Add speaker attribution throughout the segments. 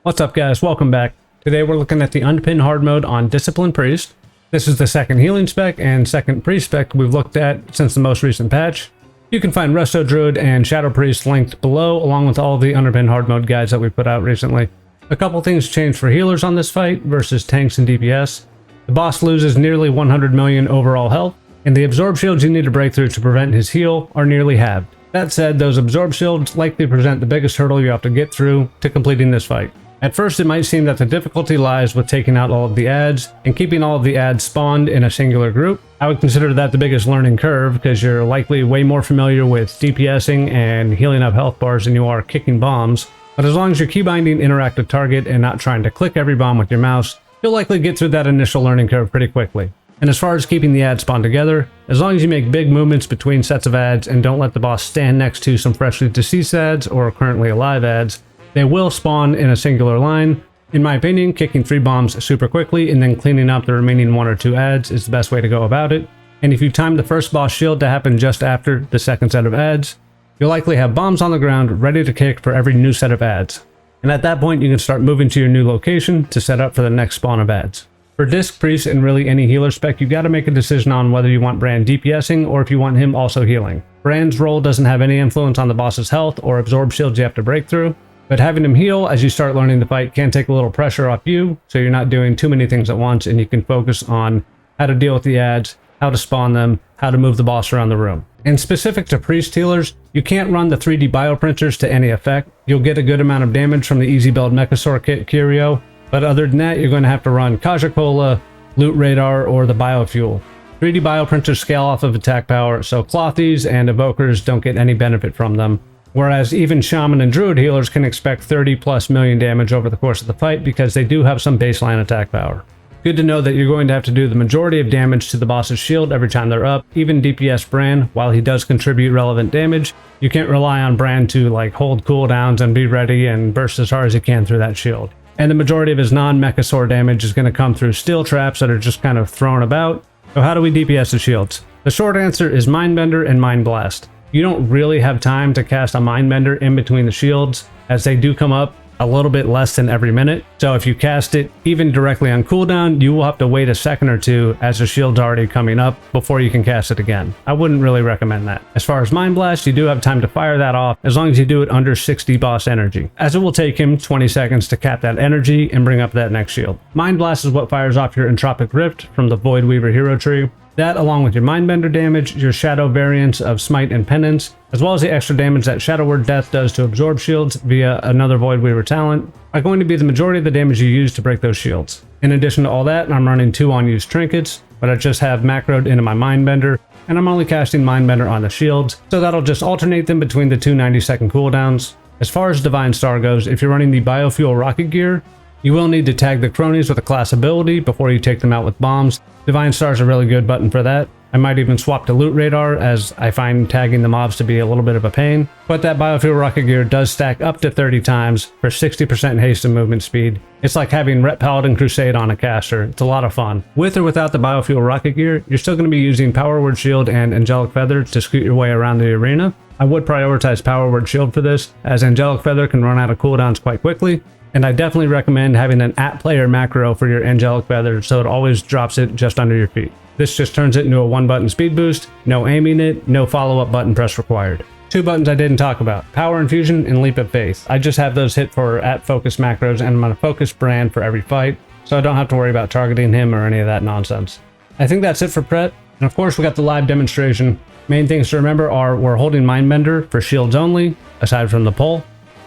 Speaker 1: What's up guys, welcome back. Today we're looking at the Underpin hard mode on Discipline Priest. This is the second healing spec and second priest spec we've looked at since the most recent patch. You can find Resto Druid and Shadow Priest linked below along with all of the Underpin hard mode guides that we put out recently. A couple things changed for healers on this fight versus tanks and DPS. The boss loses nearly 100 million overall health, and the absorb shields you need to break through to prevent his heal are nearly halved. That said, those absorb shields likely present the biggest hurdle you have to get through to completing this fight. At first it might seem that the difficulty lies with taking out all of the adds and keeping all of the adds spawned in a singular group. I would consider that the biggest learning curve because you're likely way more familiar with DPSing and healing up health bars than you are kicking bombs. But as long as you're keybinding interact with target and not trying to click every bomb with your mouse, you'll likely get through that initial learning curve pretty quickly. And as far as keeping the adds spawned together, as long as you make big movements between sets of adds and don't let the boss stand next to some freshly deceased adds or currently alive adds, they will spawn in a singular line. In my opinion, kicking 3 bombs super quickly and then cleaning up the remaining 1 or 2 adds is the best way to go about it. And if you time the first boss shield to happen just after the second set of adds, you'll likely have bombs on the ground ready to kick for every new set of adds. And at that point you can start moving to your new location to set up for the next spawn of adds. For Disc Priest and really any healer spec, you gotta make a decision on whether you want Brand DPSing or if you want him also healing. Brand's role doesn't have any influence on the boss's health or absorb shields you have to break through, but having him heal as you start learning the fight can take a little pressure off you, so you're not doing too many things at once and you can focus on how to deal with the adds, how to spawn them, how to move the boss around the room. And specific to priest healers, you can't run the 3D bioprinters to any effect. You'll get a good amount of damage from the easy build Mechasaur kit Curio, but other than that you're going to have to run Kaja-Cola, Loot Radar, or the Biofuel. 3D bioprinters scale off of attack power, so Clothies and Evokers don't get any benefit from them. Whereas even Shaman and Druid healers can expect 30+ million damage over the course of the fight because they do have some baseline attack power. Good to know that you're going to have to do the majority of damage to the boss's shield every time they're up. Even DPS Bran, while he does contribute relevant damage, you can't rely on Bran to hold cooldowns and be ready and burst as hard as he can through that shield. And the majority of his non-Mechasaur damage is going to come through steel traps that are just kind of thrown about. So how do we DPS the shields? The short answer is Mindbender and Mind Blast. You don't really have time to cast a Mindbender in between the shields, as they do come up a little bit less than every minute. So if you cast it even directly on cooldown, you will have to wait a second or two as the shield's already coming up before you can cast it again. I wouldn't really recommend that. As far as Mind Blast, you do have time to fire that off as long as you do it under 60 boss energy, as it will take him 20 seconds to cap that energy and bring up that next shield. Mind Blast is what fires off your Entropic Rift from the Void Weaver hero tree. That, along with your Mindbender damage, your Shadow variants of Smite and Penance, as well as the extra damage that Shadow Word Death does to absorb shields via another Void Weaver talent, are going to be the majority of the damage you use to break those shields. In addition to all that, I'm running 2 unused trinkets, but I just have macroed into my Mindbender, and I'm only casting Mindbender on the shields, so that'll just alternate them between the 2 90-second cooldowns. As far as Divine Star goes, if you're running the Biofuel rocket gear, you will need to tag the cronies with a class ability before you take them out with bombs. Divine Star is a really good button for that. I might even swap to Loot Radar, as I find tagging the mobs to be a little bit of a pain. But that Biofuel rocket gear does stack up to 30 times for 60% haste and movement speed. It's like having Ret Paladin Crusade on a caster. It's a lot of fun. With or without the Biofuel rocket gear, you're still going to be using Power Word Shield and Angelic Feather to scoot your way around the arena. I would prioritize Power Word Shield for this, as Angelic Feather can run out of cooldowns quite quickly. And I definitely recommend having an @player macro for your Angelic Feather so it always drops it just under your feet. This just turns it into a 1-button speed boost, no aiming it, no follow-up button press required. 2 buttons I didn't talk about, Power Infusion and Leap of Faith. I just have those hit for @focus macros, and I'm on a focus Brand for every fight, so I don't have to worry about targeting him or any of that nonsense. I think that's it for Pret, and of course we got the live demonstration. Main things to remember are we're holding Mindbender for shields only, aside from the pull.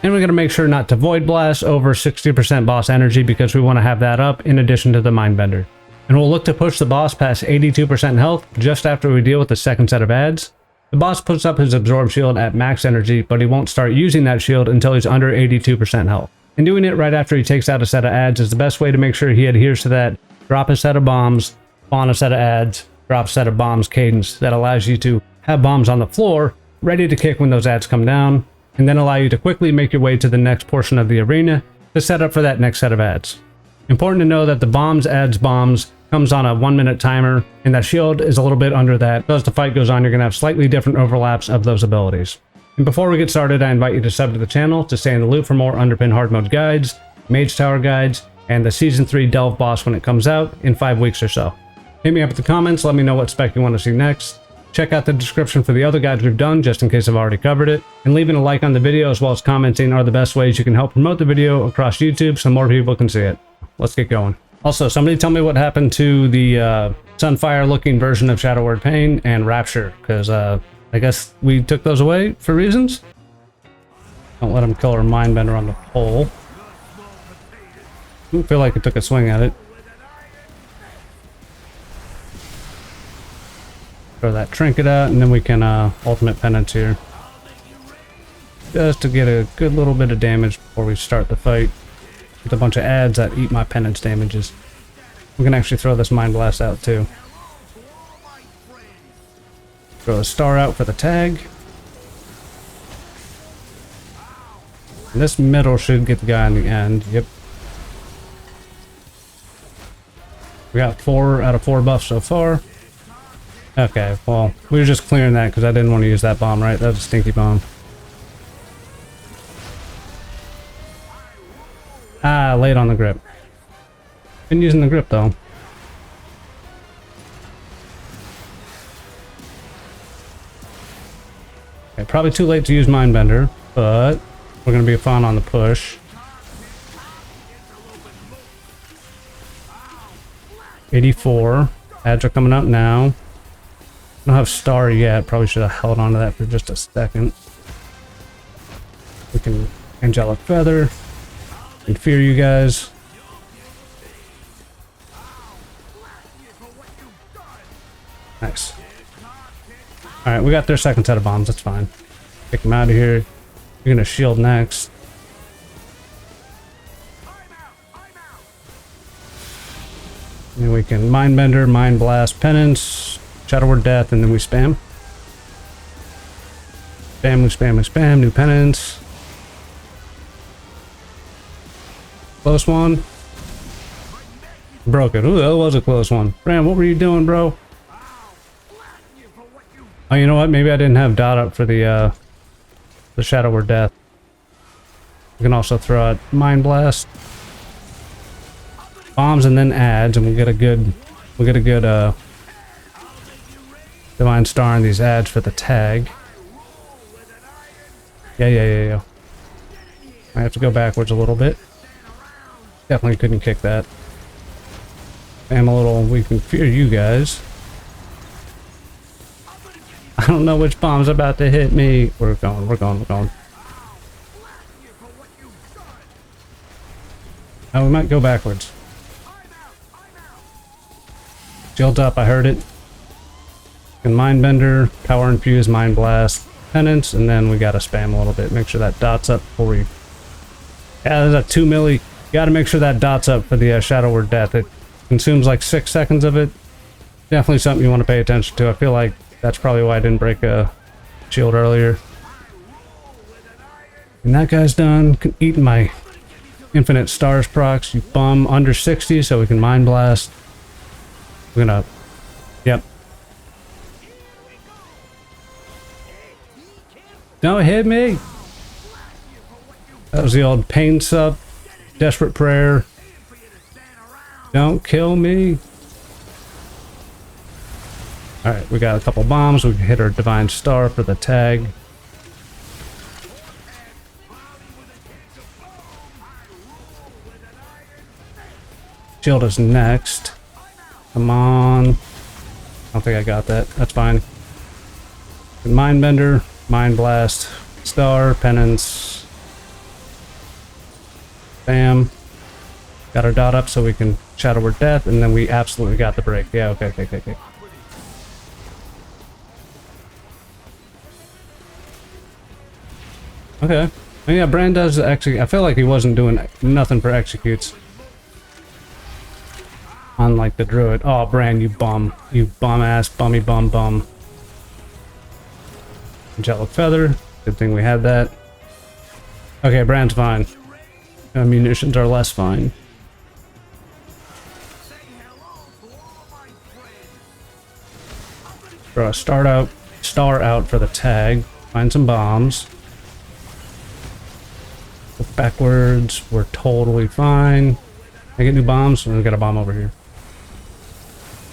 Speaker 1: And we're going to make sure not to Void Blast over 60% boss energy because we want to have that up in addition to the Mindbender. And we'll look to push the boss past 82% health just after we deal with the second set of adds. The boss puts up his absorb shield at max energy, but he won't start using that shield until he's under 82% health. And doing it right after he takes out a set of adds is the best way to make sure he adheres to that drop a set of bombs, spawn a set of adds, drop a set of bombs cadence that allows you to have bombs on the floor ready to kick when those adds come down, and then allow you to quickly make your way to the next portion of the arena to set up for that next set of adds. Important to know that the bombs, adds, bombs comes on a 1-minute timer, and that shield is a little bit under that. So as the fight goes on, you're going to have slightly different overlaps of those abilities. And before we get started, I invite you to sub to the channel to stay in the loop for more Underpin hard mode guides, Mage Tower guides, and the Season 3 Delve boss when it comes out in 5 weeks or so. Hit me up in the comments, let me know what spec you want to see next. Check out the description for the other guides we've done, just in case I've already covered it. And leaving a like on the video as well as commenting are the best ways you can help promote the video across YouTube so more people can see it. Let's get going. Also, somebody tell me what happened to the Sunfire looking version of Shadow Word Pain and Rapture, because I guess we took those away for reasons. Don't let him kill our Mindbender on the pole. I feel like it took a swing at it. Throw that trinket out, and then we can ultimate penance here. Just to get a good little bit of damage before we start the fight. With a bunch of adds that eat my penance damages. We can actually throw this Mind Blast out too. Throw a star out for the tag. And this middle should get the guy in the end. Yep. We got 4 out of 4 buffs so far. Okay, well, we were just clearing that because I didn't want to use that bomb, right? That was a stinky bomb. Ah, late on the grip. Been using the grip though. Okay, probably too late to use Mindbender, but we're going to be fun on the push. 84. Ads are coming out now. I don't have star yet. Probably should have held on to that for just a second. We can Angelic Feather. And fear you guys. Nice. Alright, we got their second set of bombs. That's fine. Kick them out of here. You're gonna shield next. And we can Mindbender, Mind Blast, Penance, Shadow Word Death, and then we spam. Spam, we spam, we spam. New Penance. Close one. Broke it. Ooh, that was a close one. Bram, what were you doing, bro? Oh, you know what? Maybe I didn't have dot up for the Shadow Word Death. We can also throw out Mind Blast, bombs, and then adds, and we'll get a good Divine Star on these adds for the tag. Yeah. I have to go backwards a little bit. Definitely couldn't kick that. I'm a little, we can fear you guys. I don't know which bomb's about to hit me. We're going. Oh, we might go backwards. Shield up, I heard it. And Mindbender, Power Infuse, Mind Blast, Penance, and then we gotta spam a little bit. Make sure that dot's up before we... Yeah, there's a 2 milli. Gotta make sure that dot's up for the Shadow Word Death. It consumes like 6 seconds of it. Definitely something you want to pay attention to. I feel like that's probably why I didn't break a shield earlier. And that guy's done. Eating my infinite stars procs. You bum under 60 so we can Mind Blast. We're gonna... Yep. Don't hit me! That was the old pain sub. Desperate prayer. Don't kill me. Alright, we got a couple bombs. We can hit our Divine Star for the tag. Shield is next. Come on. I don't think I got that. That's fine. Mindbender, Mind Blast, Star, Penance. Bam. Got our dot up so we can Shadow Word Death, and then we absolutely got the break. Yeah, okay. Okay. Oh, yeah, Brand does actually... I feel like he wasn't doing nothing for executes. Unlike the Druid. Oh, Brand, you bum. You bum-ass, bum. Angelic Feather. Good thing we had that. Okay, Brand's fine. Munitions are less fine. Throw a star out for the tag. Find some bombs. walk backwards. We're totally fine. I get new bombs. We got a bomb over here.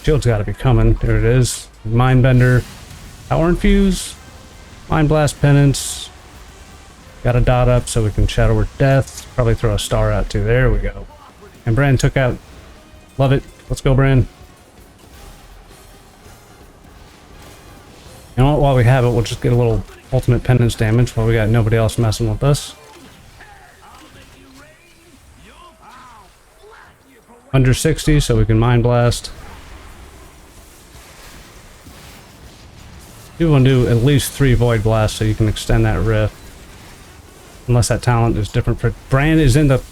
Speaker 1: Shield's got to be coming. There it is. Mindbender. Power infuse. Mind blast penance. Got a dot up so we can shadow word death. Probably throw a star out too. There we go. And Bran took out. Love it. Let's go, Bran. You know what? While we have it, we'll just get a little ultimate penance damage while we got nobody else messing with us. Under 60, so we can mind blast. You want to do at least 3 void blasts so you can extend that rift. Unless that talent is different for Bran is in the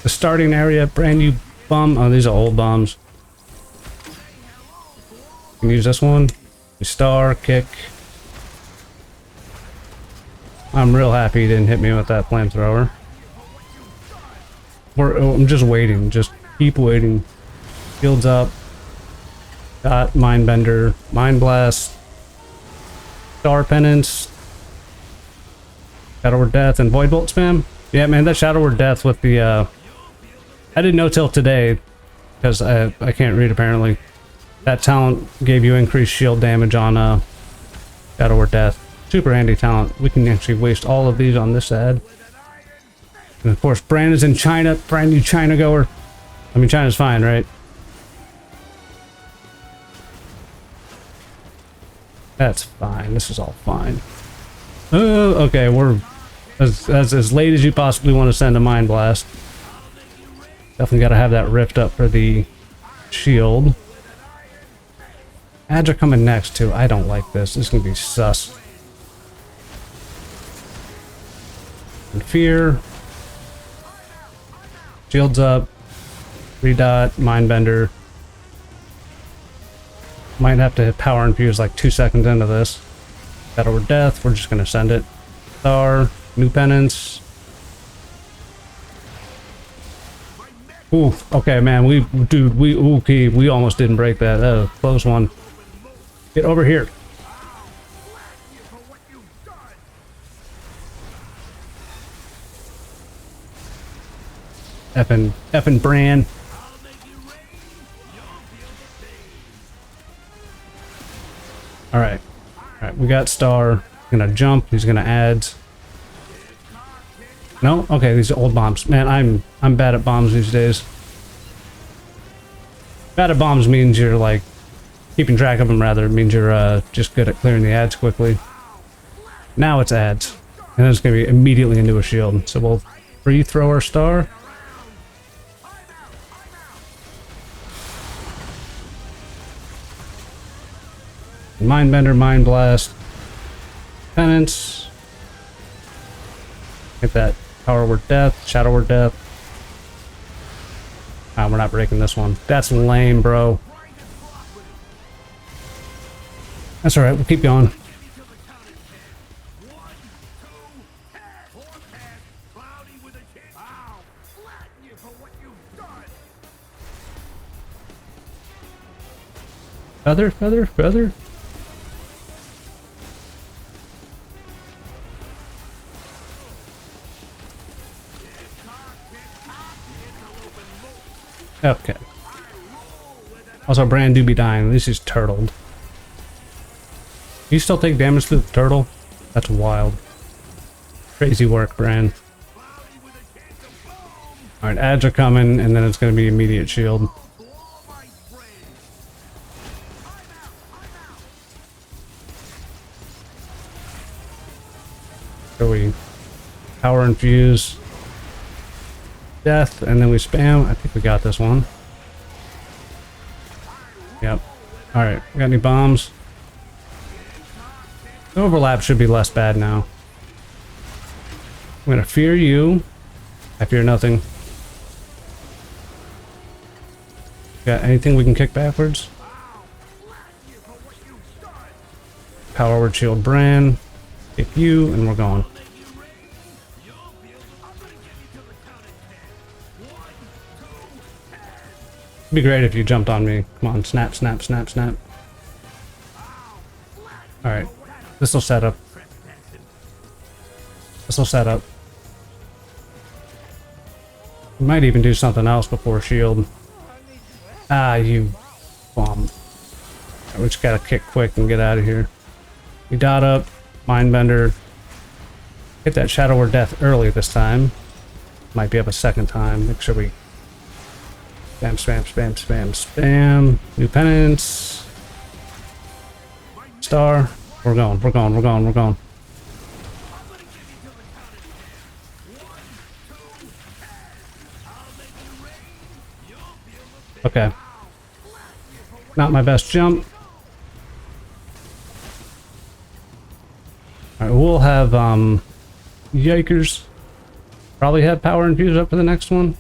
Speaker 1: starting area. Bran, you bum. Oh, these are old bombs. You can use this one. Star, kick. I'm real happy he didn't hit me with that flamethrower. I'm just waiting. Just keep waiting. Shields up. Got Mindbender. Mind Blast. Star Penance. Shadow Word Death and Void Bolt spam. Yeah, man, that Shadow Word Death with the... I didn't know till today, because I can't read apparently. That talent gave you increased shield damage on Shadow Word Death. Super handy talent. We can actually waste all of these on this ad. And of course, Bran is in China. Brand new China goer. I mean, China's fine, right? That's fine. This is all fine. Okay, we're as late as you possibly want to send a Mind Blast. Definitely got to have that rift up for the shield. Ads are coming next too. I don't like this. This is gonna be sus. And fear. Shields up. Redot. Mindbender. Might have to hit power infuse like 2 seconds into this. Shadow Word Death. We're just gonna send it. Star. New penance. Ooh. Okay, man. We almost didn't break that. Close one. Get over here. Effing Bran. Alright. Alright, we got Star. Gonna jump. He's gonna add. No? Okay, these are old bombs. Man, I'm bad at bombs these days. Bad at bombs means you're like keeping track of them, rather. It means you're just good at clearing the ads quickly. Now it's ads. And then it's going to be immediately into a shield. So we'll free throw our star. Mindbender, Mind Blast. Penance. Get that Power Word Death, Shadow Word Death. We're not breaking this one. That's lame, bro. That's alright, we'll keep going. Feather, feather, feather. Okay. Also, Bran do be dying. At least he's turtled. You still take damage to the turtle? That's wild. Crazy work, Bran. Alright, ads are coming, and then it's going to be immediate shield. So we power infuse. Death, and then we spam. I think we got this one. Yep. Alright, we got any bombs? The overlap should be less bad now. I'm gonna fear you. I fear nothing. Got anything we can kick backwards? Power Word Shield Bran. Kick you, and we're going. It'd be great if you jumped on me. Come on, snap, snap, snap, snap. Alright. This'll set up. This'll set up. might even do something else before shield. Ah, you bomb. We just gotta kick quick and get out of here. We dot up, Mindbender. Hit that Shadow or Death early this time. Might be up a second time. Make sure we spam, spam, spam, spam, spam. New penance. Star. We're going, we're going, we're going, we're going. Okay. Not my best jump. Alright, we'll have, yikers. Probably have power infused up for the next one.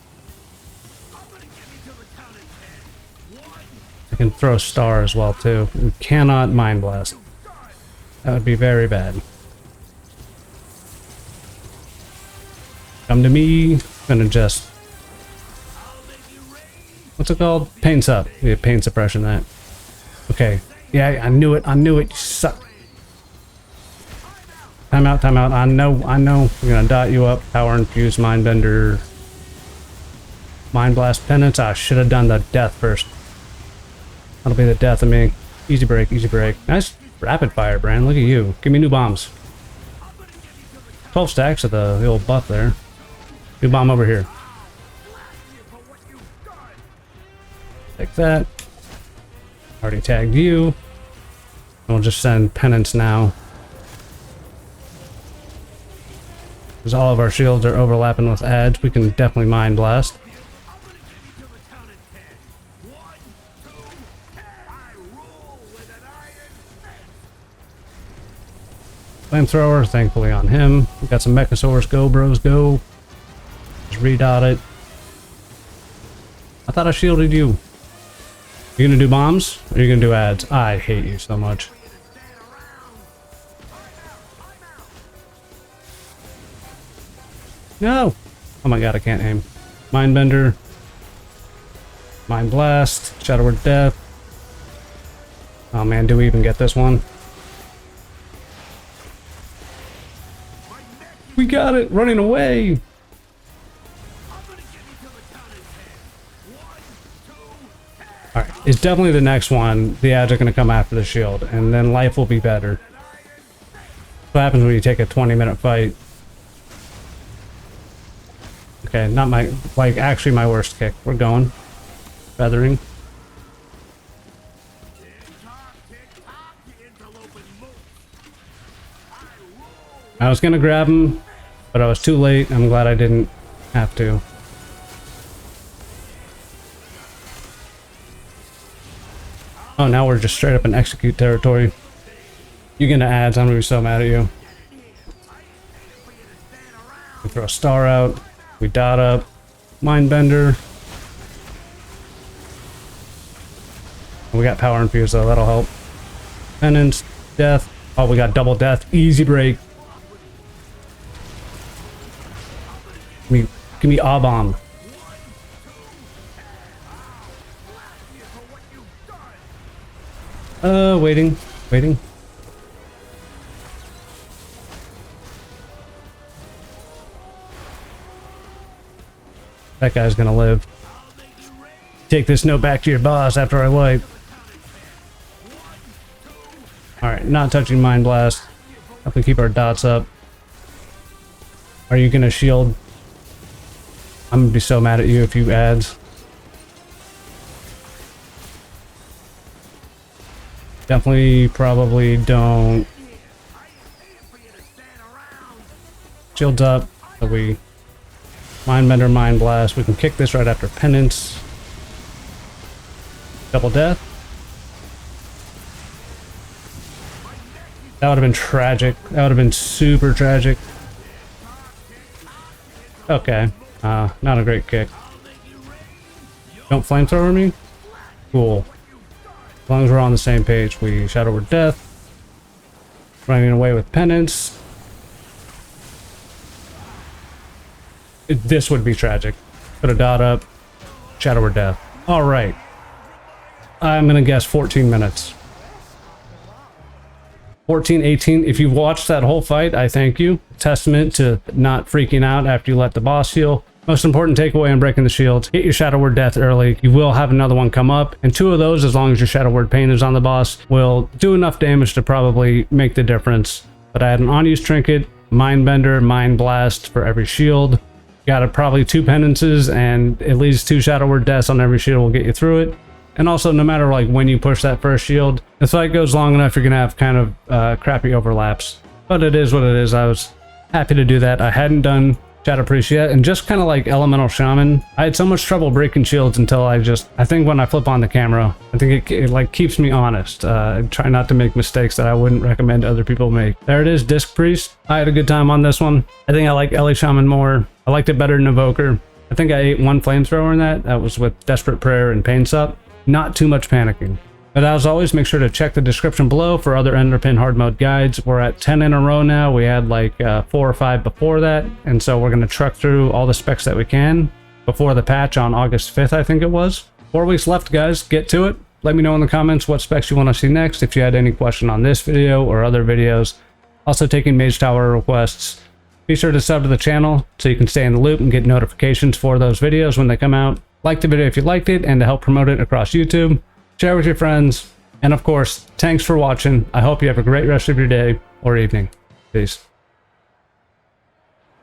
Speaker 1: I can throw star as well, too. We cannot Mind Blast. That would be very bad. Come to me. Gonna just... What's it called? Pain sup. Yeah, pain suppression that. Okay. Yeah, I knew it. I knew it. You suck. Time out, time out. I know, I know. We're gonna dot you up. Power infuse, Mindbender. Mind Blast penance. I should have done the death first. That'll be the death of me. Easy break, easy break. Nice rapid fire, Brand. Look at you. Give me new bombs. 12 stacks of the old buff there. New bomb over here. Take that. Already tagged you. And we'll just send penance now. Because all of our shields are overlapping with adds, we can definitely Mind Blast. Flamethrower, thankfully on him. We got some Mechasaurus, go bros, go. Just redot it. I thought I shielded you. You gonna do bombs? Or are you gonna do adds? I hate you so much. No! Oh my god, I can't aim. Mindbender. Mind Blast. Shadow or Death. Oh man, do we even get this one? We got it! Running away! Alright, it's definitely the next one. The adds are going to come after the shield, and then life will be better. What happens when you take a 20-minute fight? Okay, not my, like, actually my worst kick. We're going. Feathering. I was going to grab him, but I was too late. I'm glad I didn't have to. Oh, now we're just straight up in execute territory. You get adds, I'm gonna be so mad at you. We throw a star out. We dot up. Mindbender. We got power infused though, that'll help. Penance, death. Oh, we got double death. Easy break. Give me a bomb. Waiting. That guy's gonna live. Take this note back to your boss after I wipe. Alright, not touching Mind Blast. Have to keep our dots up. Are you gonna shield? I'm gonna be so mad at you if you adds. Definitely, probably don't. Shields up, so we Mindbender, Mind Blast. We can kick this right after Penance. Double death. That would have been tragic. That would have been super tragic. Okay, not a great kick. Don't flamethrower me? Cool. As long as we're on the same page, we Shadow or Death. Running away with Penance. This would be tragic. Put a dot up. Shadow or Death. Alright. I'm gonna guess 14 minutes. 14, 18. If you've watched that whole fight, I thank you. Testament to not freaking out after you let the boss heal. Most important takeaway on breaking the shields, get your Shadow Word Death early. You will have another one come up, and 2 of those, as long as your Shadow Word Pain is on the boss, will do enough damage to probably make the difference. But I had an on-use trinket, Mind Bender, Mind Blast for every shield. Got probably 2 penances, and at least 2 Shadow Word Deaths on every shield will get you through it. And also, no matter like when you push that first shield, if the fight goes long enough, you're gonna have kind of crappy overlaps. But it is what it is. I was happy to do that. I hadn't done Shadow Priest yet, and just kind of like Elemental Shaman, I had so much trouble breaking shields until I think when I flip on the camera, I think it like keeps me honest. Try not to make mistakes that I wouldn't recommend other people make. There it is, Disc Priest. I had a good time on this one. I think I like Ele Shaman more. I liked it better than Evoker. I think I ate 1 flamethrower in that. That was with Desperate Prayer and Pain Sup. Not too much panicking. But as always, make sure to check the description below for other Underpin hard mode guides. We're at 10 in a row now. We had like 4 or 5 before that. And so we're going to truck through all the specs that we can before the patch on August 5th, I think it was. 4 weeks left, guys. Get to it. Let me know in the comments what specs you want to see next. If you had any question on this video or other videos. Also taking Mage Tower requests. Be sure to sub to the channel so you can stay in the loop and get notifications for those videos when they come out. Like the video if you liked it, and to help promote it across YouTube. Share with your friends, and of course, thanks for watching. I hope you have a great rest of your day or evening. Peace.